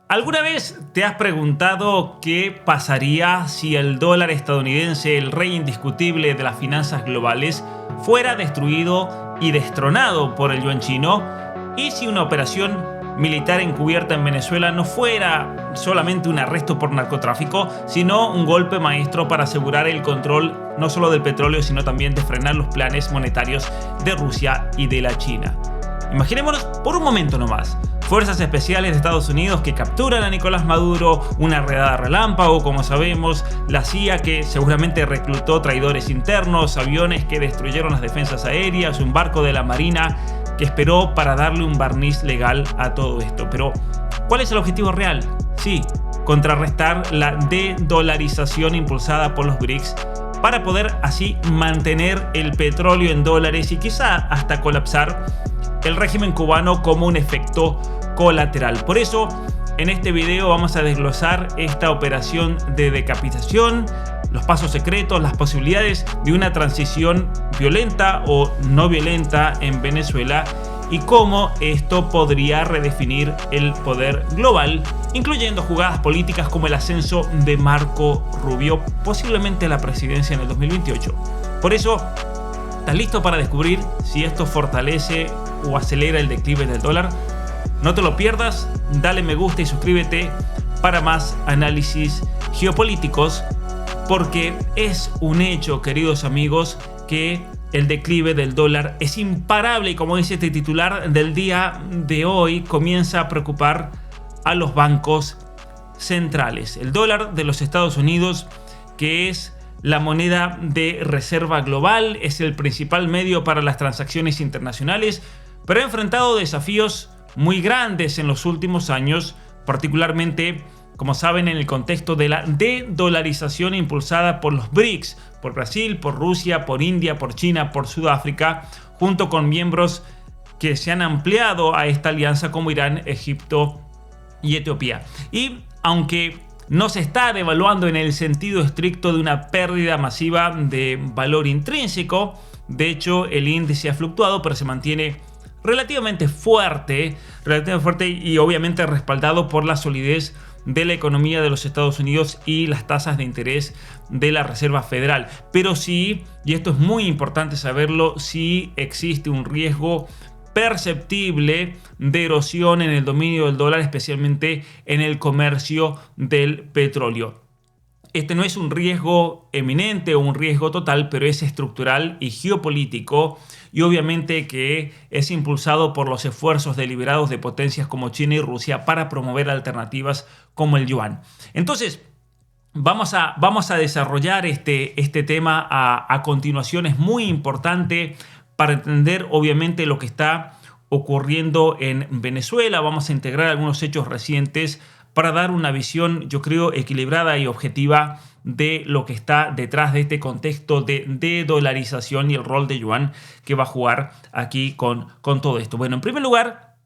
¿Alguna vez te has preguntado qué pasaría si el dólar estadounidense, el rey indiscutible de las finanzas globales, fuera destruido y destronado por el yuan chino? ¿Y si una operación militar encubierta en Venezuela no fuera solamente un arresto por narcotráfico, sino un golpe maestro para asegurar el control no solo del petróleo, sino también de frenar los planes monetarios de Rusia y de la China? Imaginémonos por un momento nomás. Fuerzas especiales de Estados Unidos que capturan a Nicolás Maduro, una redada relámpago, como sabemos, la CIA que seguramente reclutó traidores internos, aviones que destruyeron las defensas aéreas, un barco de la Marina que esperó para darle un barniz legal a todo esto. Pero, ¿cuál es el objetivo real? Sí, contrarrestar la dedolarización impulsada por los BRICS para poder así mantener el petróleo en dólares y quizá hasta colapsar el régimen cubano como un efecto colateral. Por eso, en este video vamos a desglosar esta operación de decapitación, los pasos secretos, las posibilidades de una transición violenta o no violenta en Venezuela y cómo esto podría redefinir el poder global, incluyendo jugadas políticas como el ascenso de Marco Rubio, posiblemente a la presidencia en el 2028. Por eso, ¿estás listo para descubrir si esto fortalece o acelera el declive del dólar? No te lo pierdas, dale me gusta y suscríbete para más análisis geopolíticos, porque es un hecho, queridos amigos, que el declive del dólar es imparable y, como dice este titular del día de hoy, comienza a preocupar a los bancos centrales. El dólar de los Estados Unidos, que es la moneda de reserva global, es el principal medio para las transacciones internacionales, pero ha enfrentado desafíos muy grandes en los últimos años, particularmente, como saben, en el contexto de la dedolarización impulsada por los BRICS, por Brasil, por Rusia, por India, por China, por Sudáfrica, junto con miembros que se han ampliado a esta alianza como Irán, Egipto y Etiopía. Y aunque no se está devaluando en el sentido estricto de una pérdida masiva de valor intrínseco, de hecho el índice ha fluctuado, pero se mantiene relativamente fuerte y obviamente respaldado por la solidez de la economía de los Estados Unidos y las tasas de interés de la Reserva Federal. Pero sí, y esto es muy importante saberlo, sí existe un riesgo perceptible de erosión en el dominio del dólar, especialmente en el comercio del petróleo. Este no es un riesgo eminente o un riesgo total, pero es estructural y geopolítico, y obviamente que es impulsado por los esfuerzos deliberados de potencias como China y Rusia para promover alternativas como el yuan. Entonces, vamos a desarrollar este tema a continuación. Es muy importante para entender obviamente lo que está ocurriendo en Venezuela. Vamos a integrar algunos hechos recientes para dar una visión, yo creo, equilibrada y objetiva de lo que está detrás de este contexto de dedolarización y el rol de yuan que va a jugar aquí con todo esto. Bueno, en primer lugar,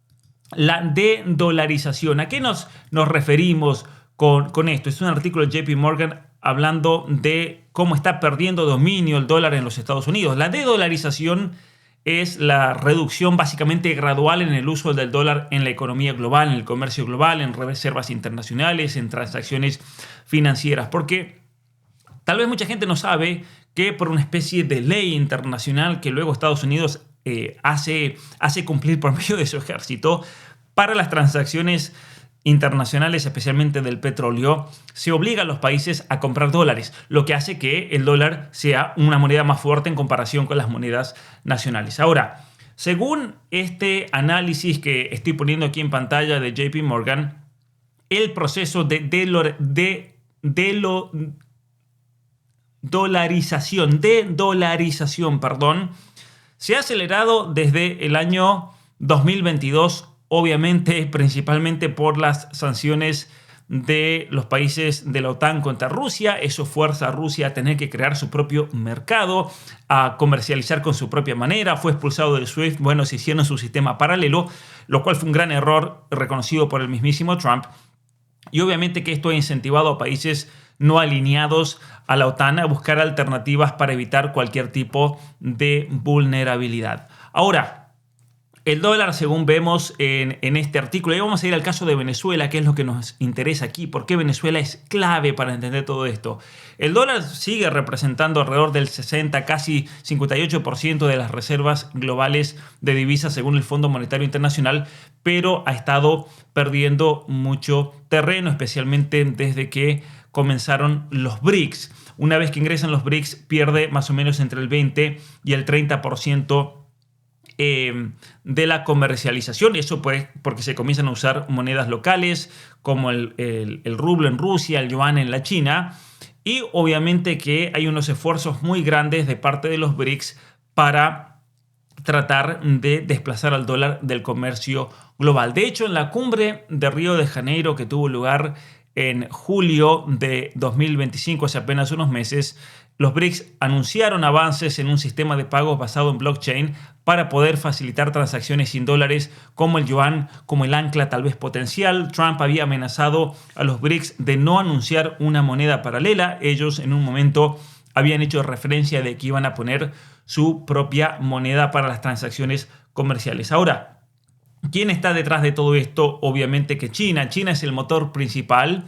la dedolarización. ¿A qué nos referimos con esto? Es un artículo de JP Morgan hablando de cómo está perdiendo dominio el dólar en los Estados Unidos. La dedolarización es la reducción básicamente gradual en el uso del dólar en la economía global, en el comercio global, en reservas internacionales, en transacciones financieras. Porque tal vez mucha gente no sabe que por una especie de ley internacional que luego Estados Unidos hace cumplir por medio de su ejército, para las transacciones internacionales, especialmente del petróleo, se obliga a los países a comprar dólares, lo que hace que el dólar sea una moneda más fuerte en comparación con las monedas nacionales. Ahora, según este análisis que estoy poniendo aquí en pantalla de JP Morgan, el proceso de dedolarización, se ha acelerado desde el año 2022, obviamente principalmente por las sanciones de los países de la OTAN contra Rusia. Eso fuerza a Rusia a tener que crear su propio mercado, a comercializar con su propia manera. Fue expulsado del SWIFT. Bueno, se hicieron su sistema paralelo, lo cual fue un gran error reconocido por el mismísimo Trump. Y obviamente que esto ha incentivado a países no alineados a la OTAN a buscar alternativas para evitar cualquier tipo de vulnerabilidad. Ahora, El dólar, según vemos en este artículo, y vamos a ir al caso de Venezuela, que es lo que nos interesa aquí, porque Venezuela es clave para entender todo esto. El dólar sigue representando alrededor del 60, casi 58% de las reservas globales de divisas según el Fondo Monetario Internacional, pero ha estado perdiendo mucho terreno, especialmente desde que comenzaron los BRICS. Una vez que ingresan los BRICS, pierde más o menos entre el 20 y el 30% de la comercialización. Eso pues porque se comienzan a usar monedas locales como el rublo en Rusia, el yuan en la China, y obviamente que hay unos esfuerzos muy grandes de parte de los BRICS para tratar de desplazar al dólar del comercio global. De hecho, en la cumbre de Río de Janeiro, que tuvo lugar en julio de 2025, hace apenas unos meses, los BRICS anunciaron avances en un sistema de pagos basado en blockchain para poder facilitar transacciones sin dólares como el yuan, como el ancla tal vez potencial. Trump había amenazado a los BRICS de no anunciar una moneda paralela. Ellos en un momento habían hecho referencia de que iban a poner su propia moneda para las transacciones comerciales. Ahora, ¿quién está detrás de todo esto? Obviamente que China. China es el motor principal.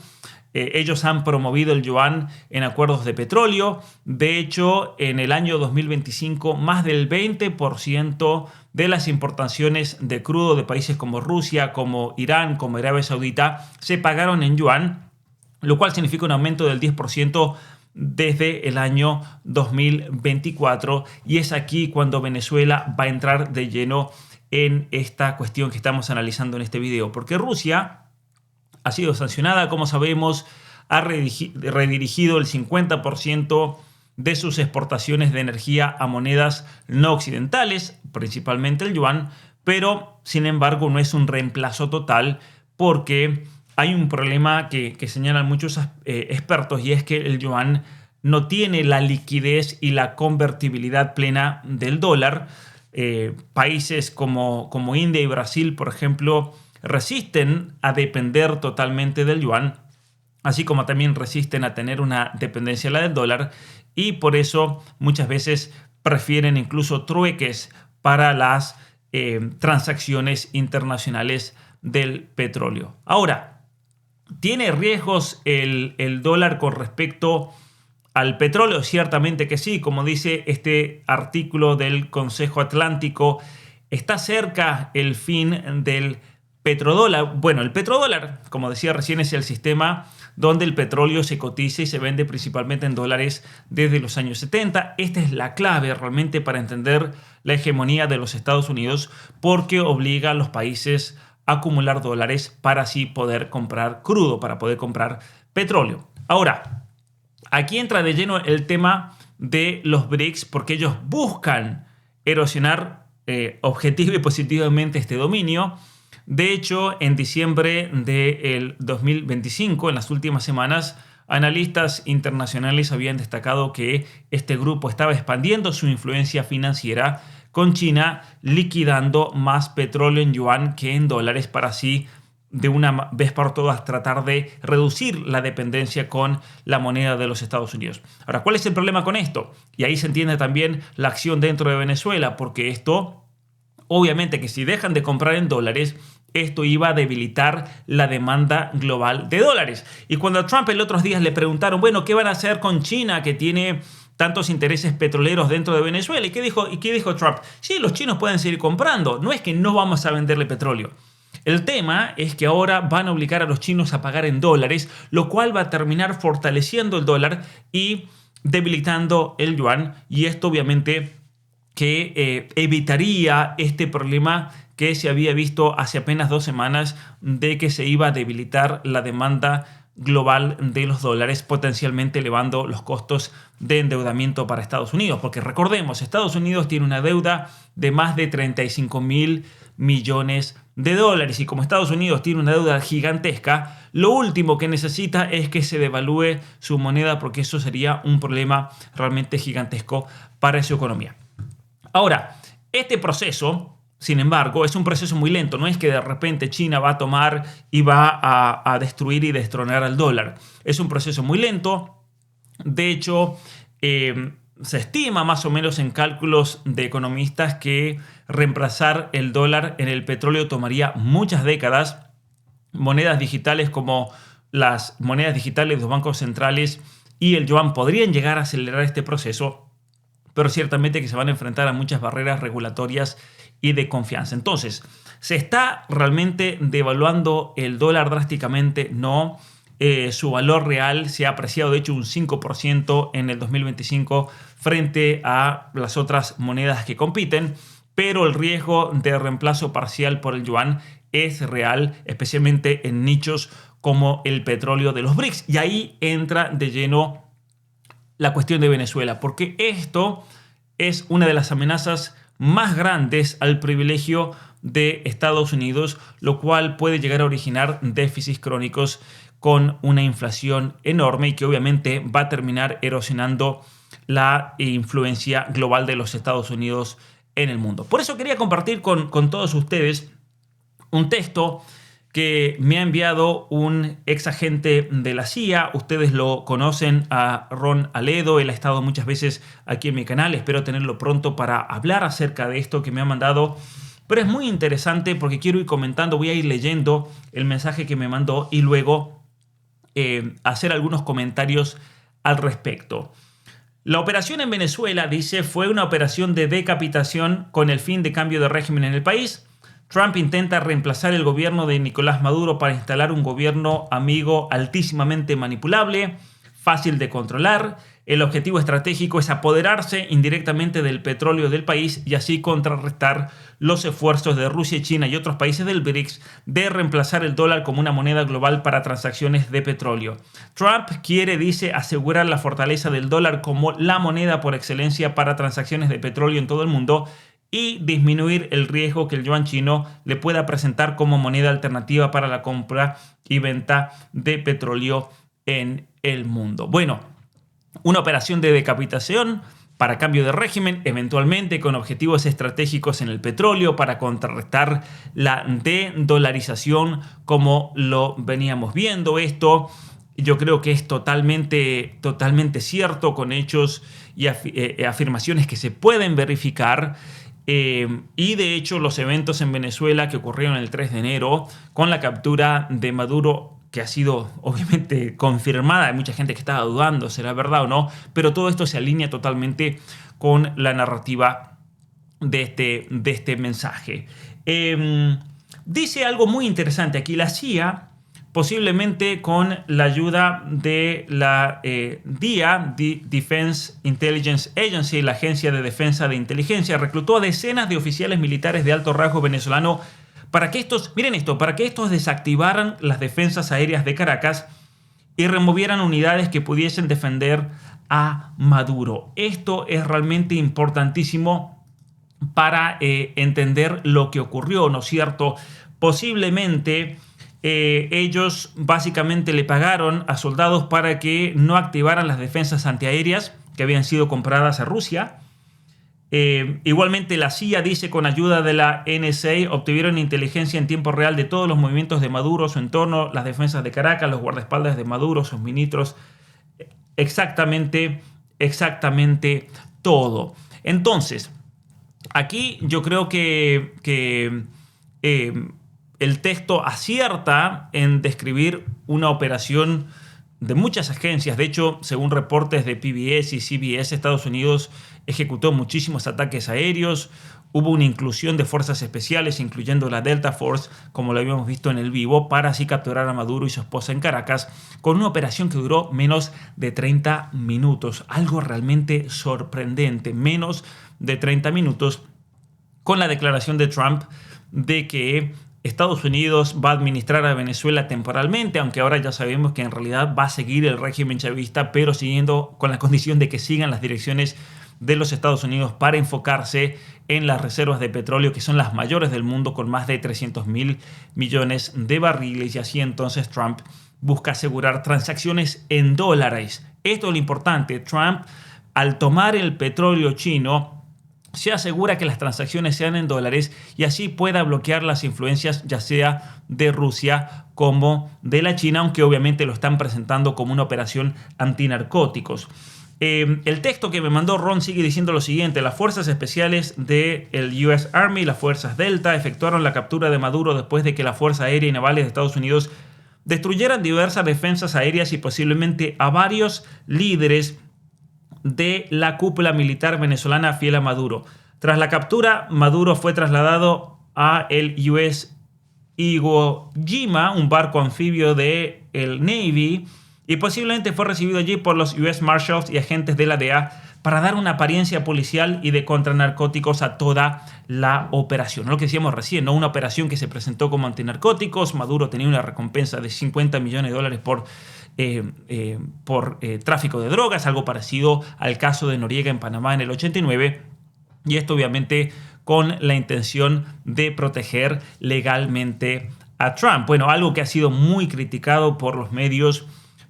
Ellos han promovido el yuan en acuerdos de petróleo. De hecho, en el año 2025, más del 20% de las importaciones de crudo de países como Rusia, como Irán, como Arabia Saudita, se pagaron en yuan, lo cual significa un aumento del 10% desde el año 2024. Y es aquí cuando Venezuela va a entrar de lleno en esta cuestión que estamos analizando en este video, porque Rusia ha sido sancionada, como sabemos, ha redirigido el 50% de sus exportaciones de energía a monedas no occidentales, principalmente el yuan, pero sin embargo no es un reemplazo total porque hay un problema que señalan muchos expertos, y es que el yuan no tiene la liquidez y la convertibilidad plena del dólar. Países como India y Brasil, por ejemplo, resisten a depender totalmente del yuan, así como también resisten a tener una dependencia a la del dólar, y por eso muchas veces prefieren incluso trueques para las transacciones internacionales del petróleo. Ahora, ¿tiene riesgos el dólar con respecto al petróleo? Ciertamente que sí. Como dice este artículo del Consejo Atlántico, está cerca el fin del petrodólar. Bueno, el petrodólar, como decía recién, es el sistema donde el petróleo se cotiza y se vende principalmente en dólares desde los años 70. Esta es la clave realmente para entender la hegemonía de los Estados Unidos, porque obliga a los países a acumular dólares para así poder comprar crudo, para poder comprar petróleo. Ahora, aquí entra de lleno el tema de los BRICS, porque ellos buscan erosionar objetiva y positivamente este dominio. De hecho, en diciembre del 2025, en las últimas semanas, analistas internacionales habían destacado que este grupo estaba expandiendo su influencia financiera con China, liquidando más petróleo en yuan que en dólares para así de una vez por todas tratar de reducir la dependencia con la moneda de los Estados Unidos. Ahora, ¿cuál es el problema con esto? Y ahí se entiende también la acción dentro de Venezuela, porque esto, obviamente que si dejan de comprar en dólares, esto iba a debilitar la demanda global de dólares. Y cuando a Trump el otros días le preguntaron, bueno, ¿qué van a hacer con China que tiene tantos intereses petroleros dentro de Venezuela? ¿Y qué dijo Trump? Sí, los chinos pueden seguir comprando. No es que no vamos a venderle petróleo. El tema es que ahora van a obligar a los chinos a pagar en dólares, lo cual va a terminar fortaleciendo el dólar y debilitando el yuan. Y esto obviamente que evitaría este problema que se había visto hace apenas 2 semanas de que se iba a debilitar la demanda global de los dólares, potencialmente elevando los costos de endeudamiento para Estados Unidos. Porque recordemos, Estados Unidos tiene una deuda de más de 35.000 millones de dólares, y como Estados Unidos tiene una deuda gigantesca, lo último que necesita es que se devalúe su moneda, porque eso sería un problema realmente gigantesco para su economía. Ahora, este proceso, sin embargo, es un proceso muy lento. No es que de repente China va a tomar y va a destruir y destronar al dólar. Es un proceso muy lento. De hecho, se estima más o menos en cálculos de economistas que reemplazar el dólar en el petróleo tomaría muchas décadas. Monedas digitales como las monedas digitales de los bancos centrales y el yuan podrían llegar a acelerar este proceso, pero ciertamente que se van a enfrentar a muchas barreras regulatorias y de confianza. Entonces, ¿se está realmente devaluando el dólar drásticamente? No. Su valor real se ha apreciado de hecho un 5% en el 2025 frente a las otras monedas que compiten, pero el riesgo de reemplazo parcial por el yuan es real, especialmente en nichos como el petróleo de los BRICS. Y ahí entra de lleno la cuestión de Venezuela, porque esto es una de las amenazas más grandes al privilegio de Estados Unidos, lo cual puede llegar a originar déficits crónicos con una inflación enorme y que obviamente va a terminar erosionando la influencia global de los Estados Unidos en el mundo. Por eso quería compartir con todos ustedes un texto que me ha enviado un ex agente de la CIA. Ustedes lo conocen a Ron Aledo, él ha estado muchas veces aquí en mi canal, espero tenerlo pronto para hablar acerca de esto que me ha mandado. Pero es muy interesante porque quiero ir comentando, voy a ir leyendo el mensaje que me mandó y luego hacer algunos comentarios al respecto. La operación en Venezuela, dice, fue una operación de decapitación con el fin de cambio de régimen en el país. Trump intenta reemplazar el gobierno de Nicolás Maduro para instalar un gobierno amigo altísimamente manipulable, fácil de controlar. El objetivo estratégico es apoderarse indirectamente del petróleo del país y así contrarrestar los esfuerzos de Rusia y China y otros países del BRICS de reemplazar el dólar como una moneda global para transacciones de petróleo. Trump quiere, dice, asegurar la fortaleza del dólar como la moneda por excelencia para transacciones de petróleo en todo el mundo y disminuir el riesgo que el yuan chino le pueda presentar como moneda alternativa para la compra y venta de petróleo en el mundo. Bueno, una operación de decapitación para cambio de régimen, eventualmente con objetivos estratégicos en el petróleo para contrarrestar la de-dolarización como lo veníamos viendo. Esto yo creo que es totalmente cierto, con hechos y afirmaciones que se pueden verificar. Y de hecho los eventos en Venezuela que ocurrieron el 3 de enero con la captura de Maduro, que ha sido obviamente confirmada, hay mucha gente que estaba dudando, ¿será verdad o no? Pero todo esto se alinea totalmente con la narrativa de este mensaje. Dice algo muy interesante aquí, la CIA, posiblemente con la ayuda de la DIA, Defense Intelligence Agency, la Agencia de Defensa de Inteligencia, reclutó a decenas de oficiales militares de alto rango venezolano para que estos, miren esto, para que estos desactivaran las defensas aéreas de Caracas y removieran unidades que pudiesen defender a Maduro. Esto es realmente importantísimo para entender lo que ocurrió, ¿no es cierto? Posiblemente ellos básicamente le pagaron a soldados para que no activaran las defensas antiaéreas que habían sido compradas a Rusia. Igualmente la CIA dice con ayuda de la NSA obtuvieron inteligencia en tiempo real de todos los movimientos de Maduro, su entorno, las defensas de Caracas, los guardaespaldas de Maduro, sus ministros, exactamente todo. Entonces, aquí yo creo que el texto acierta en describir una operación de muchas agencias. De hecho, según reportes de PBS y CBS, Estados Unidos ejecutó muchísimos ataques aéreos. Hubo una inclusión de fuerzas especiales, incluyendo la Delta Force, como lo habíamos visto en el vivo, para así capturar a Maduro y su esposa en Caracas, con una operación que duró menos de 30 minutos. Algo realmente sorprendente, menos de 30 minutos, con la declaración de Trump de que Estados Unidos va a administrar a Venezuela temporalmente, aunque ahora ya sabemos que en realidad va a seguir el régimen chavista, pero siguiendo con la condición de que sigan las direcciones de los Estados Unidos para enfocarse en las reservas de petróleo, que son las mayores del mundo, con más de 300.000 millones de barriles, y así entonces Trump busca asegurar transacciones en dólares. Esto es lo importante. Trump, al tomar el petróleo chino, se asegura que las transacciones sean en dólares y así pueda bloquear las influencias ya sea de Rusia como de la China, aunque obviamente lo están presentando como una operación antinarcóticos. El texto que me mandó Ron sigue diciendo lo siguiente: las fuerzas especiales del US Army, las fuerzas Delta, efectuaron la captura de Maduro después de que la Fuerza Aérea y Navales de Estados Unidos destruyeran diversas defensas aéreas y posiblemente a varios líderes de la cúpula militar venezolana fiel a Maduro. Tras la captura, Maduro fue trasladado a el US Iwo Jima, un barco anfibio de el Navy, y posiblemente fue recibido allí por los US Marshals y agentes de la DEA para dar una apariencia policial y de contranarcóticos a toda la operación. Lo que decíamos recién, ¿no? Una operación que se presentó como antinarcóticos. Maduro tenía una recompensa de $50 millones por tráfico de drogas, algo parecido al caso de Noriega en Panamá en el 89. Y esto obviamente con la intención de proteger legalmente a Trump. Bueno, algo que ha sido muy criticado por los medios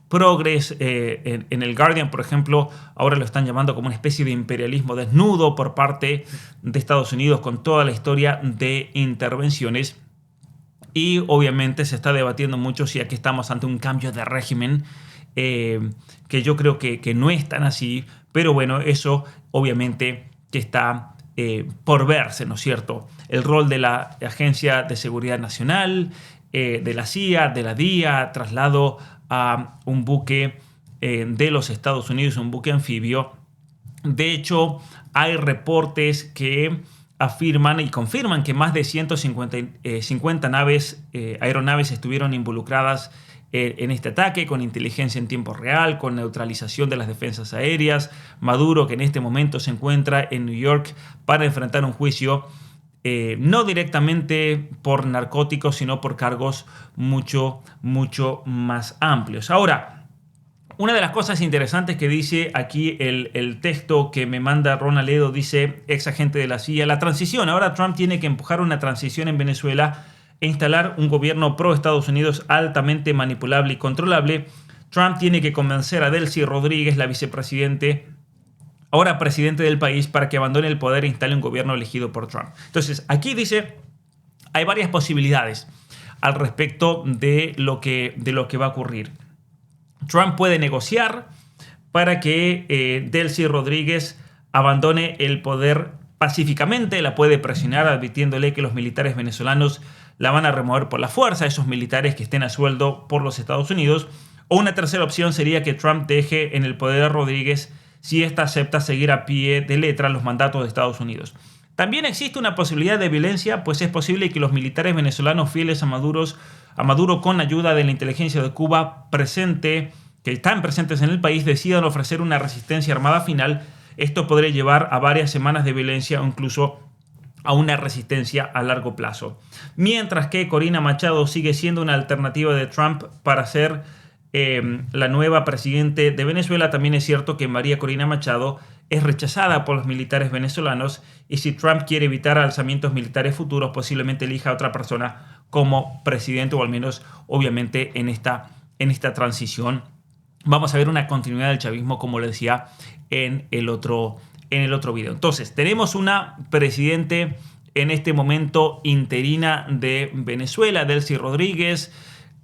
progres, en el Guardian, por ejemplo, ahora lo están llamando como una especie de imperialismo desnudo por parte de Estados Unidos, con toda la historia de intervenciones. Y obviamente se está debatiendo mucho si aquí estamos ante un cambio de régimen, que yo creo que no es tan así, pero bueno, eso obviamente que está por verse, ¿no es cierto? El rol de la Agencia de Seguridad Nacional, de la CIA, de la DIA, traslado a un buque de los Estados Unidos, un buque anfibio. De hecho, hay reportes que afirman y confirman que más de 150 aeronaves estuvieron involucradas en este ataque, con inteligencia en tiempo real, con neutralización de las defensas aéreas. Maduro, que en este momento se encuentra en New York para enfrentar un juicio, no directamente por narcóticos, sino por cargos mucho más amplios. Ahora, una de las cosas interesantes que dice aquí el texto que me manda Ron Ledo, dice, ex agente de la CIA, la transición. Ahora Trump tiene que empujar una transición en Venezuela e instalar un gobierno pro Estados Unidos altamente manipulable y controlable. Trump tiene que convencer a Delcy Rodríguez, la vicepresidente, ahora presidente del país, para que abandone el poder e instale un gobierno elegido por Trump. Entonces, aquí dice, hay varias posibilidades al respecto de lo que va a ocurrir. Trump puede negociar para que Delcy Rodríguez abandone el poder pacíficamente, la puede presionar advirtiéndole que los militares venezolanos la van a remover por la fuerza, esos militares que estén a sueldo por los Estados Unidos. O una tercera opción sería que Trump deje en el poder a Rodríguez si ésta acepta seguir a pie de letra los mandatos de Estados Unidos. También existe una posibilidad de violencia, pues es posible que los militares venezolanos fieles a Maduro con ayuda de la inteligencia de Cuba que están presentes en el país, decidan ofrecer una resistencia armada final. Esto podría llevar a varias semanas de violencia o incluso a una resistencia a largo plazo. Mientras que Corina Machado sigue siendo una alternativa de Trump para ser la nueva presidente de Venezuela, también es cierto que María Corina Machado es rechazada por los militares venezolanos, y si Trump quiere evitar alzamientos militares futuros, posiblemente elija a otra persona como presidente, o al menos obviamente en esta transición vamos a ver una continuidad del chavismo, como le decía en el otro video. Entonces, tenemos una presidente en este momento interina de Venezuela, Delcy Rodríguez.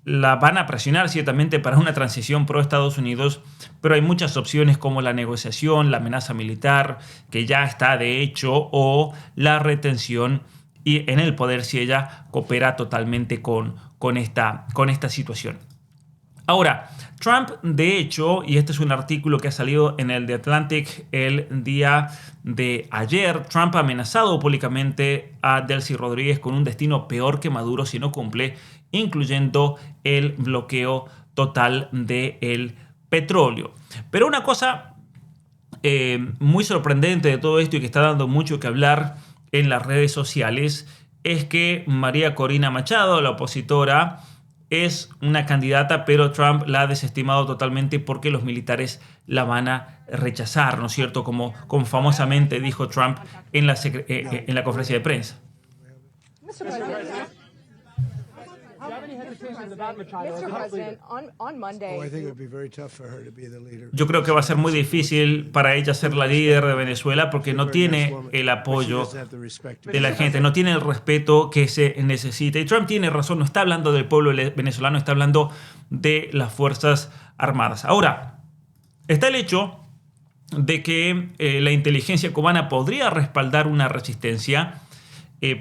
La van a presionar ciertamente para una transición pro Estados Unidos, pero hay muchas opciones como la negociación, la amenaza militar, que ya está de hecho, o la retención y en el poder si ella coopera totalmente con esta situación. Ahora, Trump, de hecho, y este es un artículo que ha salido en el The Atlantic el día de ayer, Trump ha amenazado públicamente a Delcy Rodríguez con un destino peor que Maduro si no cumple, incluyendo el bloqueo total del petróleo. Pero una cosa muy sorprendente de todo esto y que está dando mucho que hablar en las redes sociales es que María Corina Machado, la opositora, es una candidata, pero Trump la ha desestimado totalmente porque los militares la van a rechazar, ¿no es cierto? Como famosamente dijo Trump en la conferencia de prensa. Yo creo que va a ser muy difícil para ella ser la líder de Venezuela porque no tiene el apoyo de la gente, no tiene el respeto que se necesita. Y Trump tiene razón, no está hablando del pueblo venezolano, está hablando de las Fuerzas Armadas. Ahora, está el hecho de que la inteligencia cubana podría respaldar una resistencia,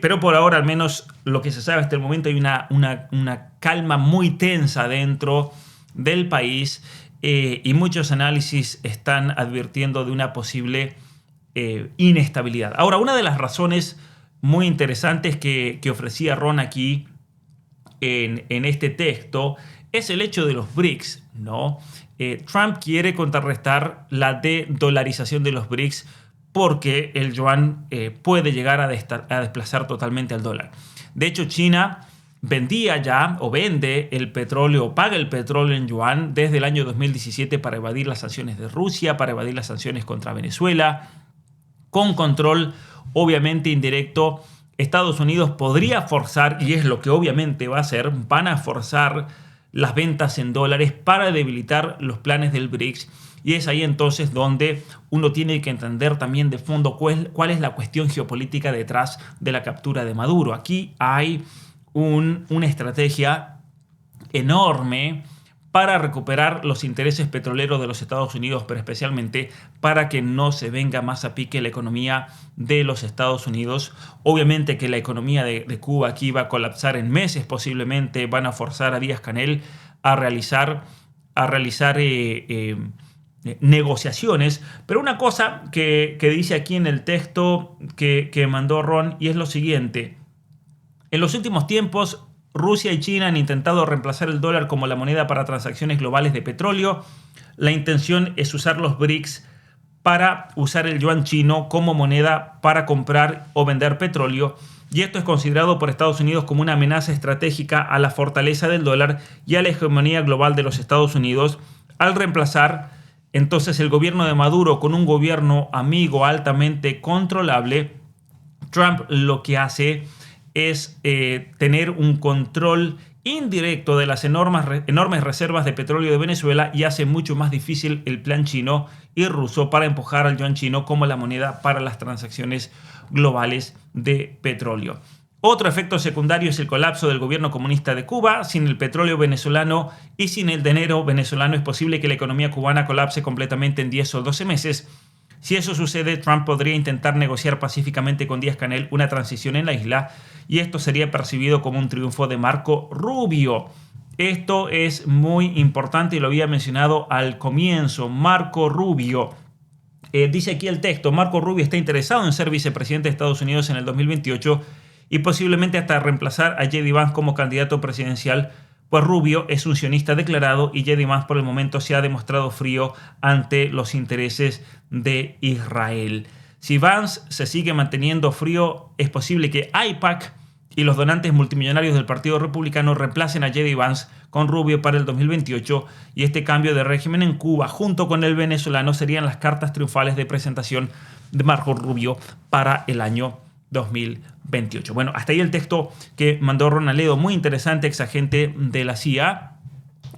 pero por ahora, al menos lo que se sabe hasta el momento, hay una calma muy tensa dentro del país, y muchos análisis están advirtiendo de una posible inestabilidad. Ahora, una de las razones muy interesantes que ofrecía Ron aquí en este texto es el hecho de los BRICS, ¿no? Trump quiere contrarrestar la de-dolarización de los BRICS porque el yuan puede llegar a desplazar totalmente al dólar. De hecho, China vendía ya o vende el petróleo o paga el petróleo en yuan desde el año 2017 para evadir las sanciones de Rusia, para evadir las sanciones contra Venezuela, con control obviamente indirecto. Estados Unidos podría forzar, y es lo que obviamente va a hacer, van a forzar las ventas en dólares para debilitar los planes del BRICS. Y es ahí entonces donde uno tiene que entender también de fondo cuál es la cuestión geopolítica detrás de la captura de Maduro. Aquí hay una estrategia enorme para recuperar los intereses petroleros de los Estados Unidos, pero especialmente para que no se venga más a pique la economía de los Estados Unidos. Obviamente que la economía de Cuba aquí va a colapsar en meses, posiblemente van a forzar a Díaz-Canel a realizar negociaciones. Pero una cosa que dice aquí en el texto que mandó Ron, y es lo siguiente: en los últimos tiempos, Rusia y China han intentado reemplazar el dólar como la moneda para transacciones globales de petróleo. La intención es usar los BRICS para usar el yuan chino como moneda para comprar o vender petróleo, y esto es considerado por Estados Unidos como una amenaza estratégica a la fortaleza del dólar y a la hegemonía global de los Estados Unidos. Al reemplazar entonces el gobierno de Maduro con un gobierno amigo altamente controlable, Trump lo que hace es tener un control indirecto de las enormes reservas de petróleo de Venezuela, y hace mucho más difícil el plan chino y ruso para empujar al yuan chino como la moneda para las transacciones globales de petróleo. Otro efecto secundario es el colapso del gobierno comunista de Cuba. Sin el petróleo venezolano y sin el dinero venezolano es posible que la economía cubana colapse completamente en 10 o 12 meses. Si eso sucede, Trump podría intentar negociar pacíficamente con Díaz-Canel una transición en la isla, y esto sería percibido como un triunfo de Marco Rubio. Esto es muy importante y lo había mencionado al comienzo. Marco Rubio. Dice aquí el texto: Marco Rubio está interesado en ser vicepresidente de Estados Unidos en el 2028 y posiblemente hasta reemplazar a J.D. Vance como candidato presidencial, pues Rubio es un sionista declarado y J.D. Vance por el momento se ha demostrado frío ante los intereses de Israel. Si Vance se sigue manteniendo frío, es posible que AIPAC y los donantes multimillonarios del Partido Republicano reemplacen a J.D. Vance con Rubio para el 2028, y este cambio de régimen en Cuba junto con el venezolano serían las cartas triunfales de presentación de Marco Rubio para el año 2028. Bueno, hasta ahí el texto que mandó Ron Aledo, muy interesante, exagente de la CIA.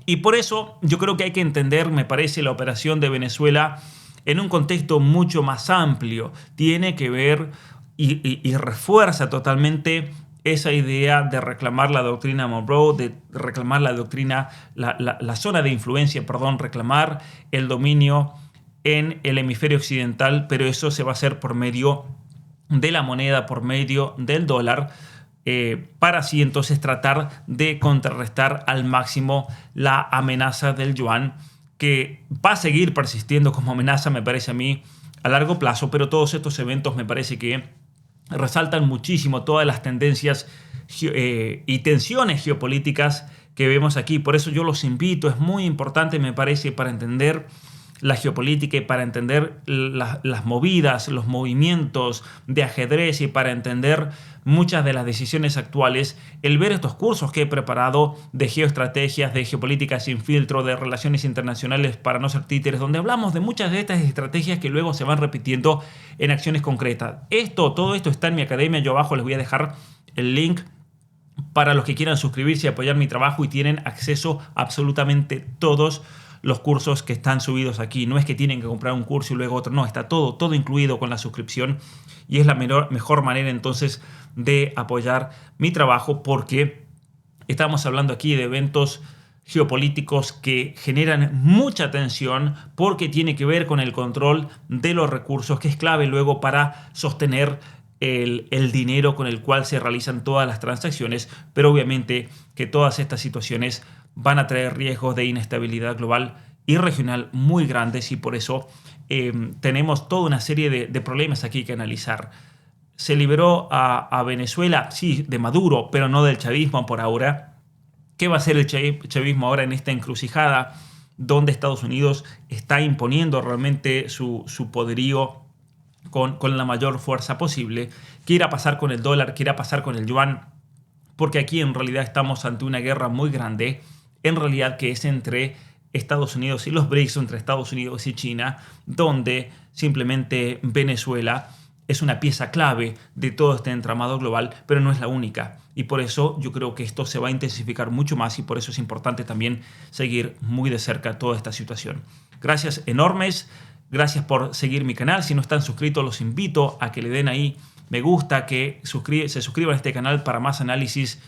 Y por eso yo creo que hay que entender, me parece, la operación de Venezuela en un contexto mucho más amplio. Tiene que ver y refuerza totalmente esa idea de reclamar la doctrina Monroe, de reclamar la doctrina, la zona de influencia, reclamar el dominio en el hemisferio occidental, pero eso se va a hacer por medio de la moneda, por medio del dólar, para así entonces tratar de contrarrestar al máximo la amenaza del yuan, que va a seguir persistiendo como amenaza, me parece a mí, a largo plazo. Pero todos estos eventos me parece que resaltan muchísimo todas las tendencias y tensiones geopolíticas que vemos aquí. Por eso yo los invito, es muy importante, me parece, para entender la geopolítica y para entender las movidas, los movimientos de ajedrez, y para entender muchas de las decisiones actuales, el ver estos cursos que he preparado de geoestrategias, de geopolítica sin filtro, de relaciones internacionales para no ser títeres, donde hablamos de muchas de estas estrategias que luego se van repitiendo en acciones concretas. Todo esto está en mi academia. Yo abajo les voy a dejar el link para los que quieran suscribirse y apoyar mi trabajo, y tienen acceso a absolutamente todos los cursos que están subidos aquí. No es que tienen que comprar un curso y luego otro, no, está todo incluido con la suscripción, y es la mejor manera entonces de apoyar mi trabajo, porque estamos hablando aquí de eventos geopolíticos que generan mucha tensión porque tiene que ver con el control de los recursos, que es clave luego para sostener el dinero con el cual se realizan todas las transacciones, pero obviamente que todas estas situaciones van a traer riesgos de inestabilidad global y regional muy grandes, y por eso tenemos toda una serie de problemas aquí que analizar. Se liberó a Venezuela, sí, de Maduro, pero no del chavismo por ahora. ¿Qué va a hacer el chavismo ahora en esta encrucijada donde Estados Unidos está imponiendo realmente su poderío con la mayor fuerza posible? ¿Qué irá a pasar con el dólar? ¿Qué irá a pasar con el yuan? Porque aquí en realidad estamos ante una guerra muy grande, en realidad que es entre Estados Unidos y los BRICS, entre Estados Unidos y China, donde simplemente Venezuela es una pieza clave de todo este entramado global, pero no es la única. Y por eso yo creo que esto se va a intensificar mucho más, y por eso es importante también seguir muy de cerca toda esta situación. Gracias enormes, gracias por seguir mi canal. Si no están suscritos, los invito a que le den ahí me gusta, que se suscriban a este canal para más análisis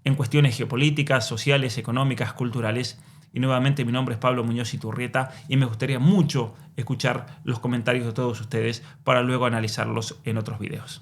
en cuestiones geopolíticas, sociales, económicas, culturales. Y nuevamente mi nombre es Pablo Muñoz Iturrieta y me gustaría mucho escuchar los comentarios de todos ustedes para luego analizarlos en otros videos.